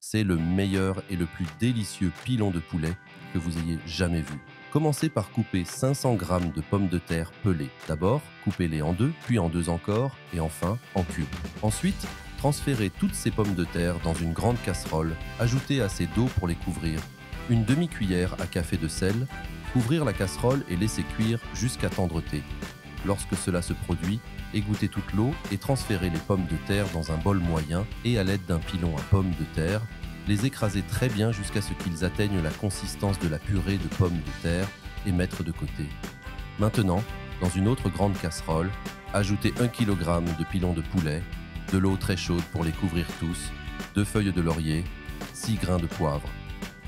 C'est le meilleur et le plus délicieux pilon de poulet que vous ayez jamais vu. Commencez par couper 500 g de pommes de terre pelées. D'abord, coupez-les en deux, puis en deux encore, et enfin en cubes. Ensuite, transférez toutes ces pommes de terre dans une grande casserole, ajoutez assez d'eau pour les couvrir, une demi-cuillère à café de sel, couvrir la casserole et laisser cuire jusqu'à tendreté. Lorsque cela se produit, égouttez toute l'eau et transférez les pommes de terre dans un bol moyen et à l'aide d'un pilon à pommes de terre, les écraser très bien jusqu'à ce qu'ils atteignent la consistance de la purée de pommes de terre et mettre de côté. Maintenant, dans une autre grande casserole, ajoutez 1 kg de pilon de poulet, de l'eau très chaude pour les couvrir tous, 2 feuilles de laurier, 6 grains de poivre.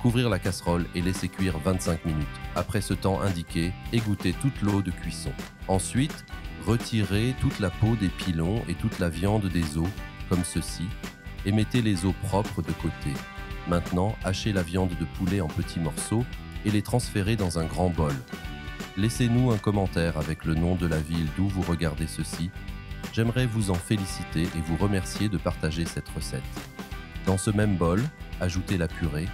Couvrir la casserole et laisser cuire 25 minutes. Après ce temps indiqué, égouttez toute l'eau de cuisson. Ensuite, retirez toute la peau des pilons et toute la viande des os, comme ceci, et mettez les os propres de côté. Maintenant, hachez la viande de poulet en petits morceaux et les transférez dans un grand bol. Laissez-nous un commentaire avec le nom de la ville d'où vous regardez ceci. J'aimerais vous en féliciter et vous remercier de partager cette recette. Dans ce même bol, ajoutez la purée,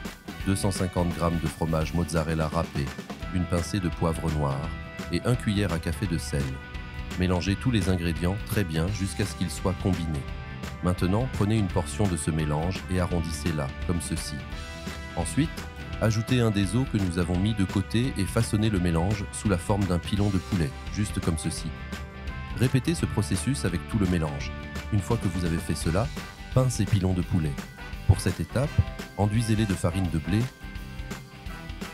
250 g de fromage mozzarella râpé, une pincée de poivre noir et 1 cuillère à café de sel. Mélangez tous les ingrédients très bien jusqu'à ce qu'ils soient combinés. Maintenant, prenez une portion de ce mélange et arrondissez-la, comme ceci. Ensuite, ajoutez un des os que nous avons mis de côté et façonnez le mélange sous la forme d'un pilon de poulet, juste comme ceci. Répétez ce processus avec tout le mélange. Une fois que vous avez fait cela, peins ces pilons de poulet. Pour cette étape, enduisez-les de farine de blé,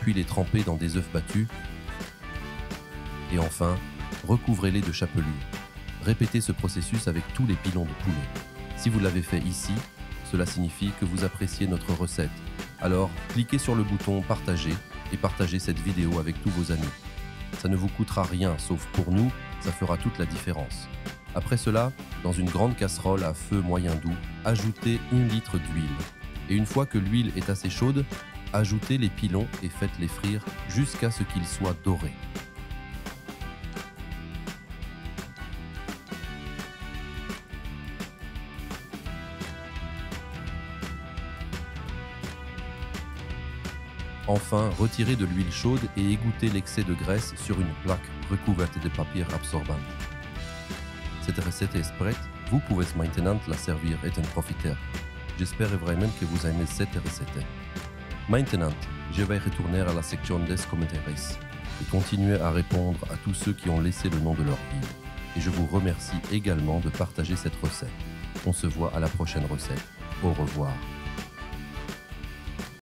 puis les trempez dans des œufs battus, et enfin, recouvrez-les de chapelure. Répétez ce processus avec tous les pilons de poulet. Si vous l'avez fait ici, cela signifie que vous appréciez notre recette. Alors, cliquez sur le bouton partager et partagez cette vidéo avec tous vos amis. Ça ne vous coûtera rien, sauf pour nous, ça fera toute la différence. Après cela, dans une grande casserole à feu moyen doux, ajoutez 1 litre d'huile. Et une fois que l'huile est assez chaude, ajoutez les pilons et faites-les frire jusqu'à ce qu'ils soient dorés. Enfin, retirez de l'huile chaude et égouttez l'excès de graisse sur une plaque recouverte de papier absorbant. Cette recette est prête, vous pouvez maintenant la servir et en profiter. J'espère vraiment que vous aimez cette recette. Maintenant, je vais retourner à la section des commentaires et continuer à répondre à tous ceux qui ont laissé le nom de leur ville. Et je vous remercie également de partager cette recette. On se voit à la prochaine recette. Au revoir.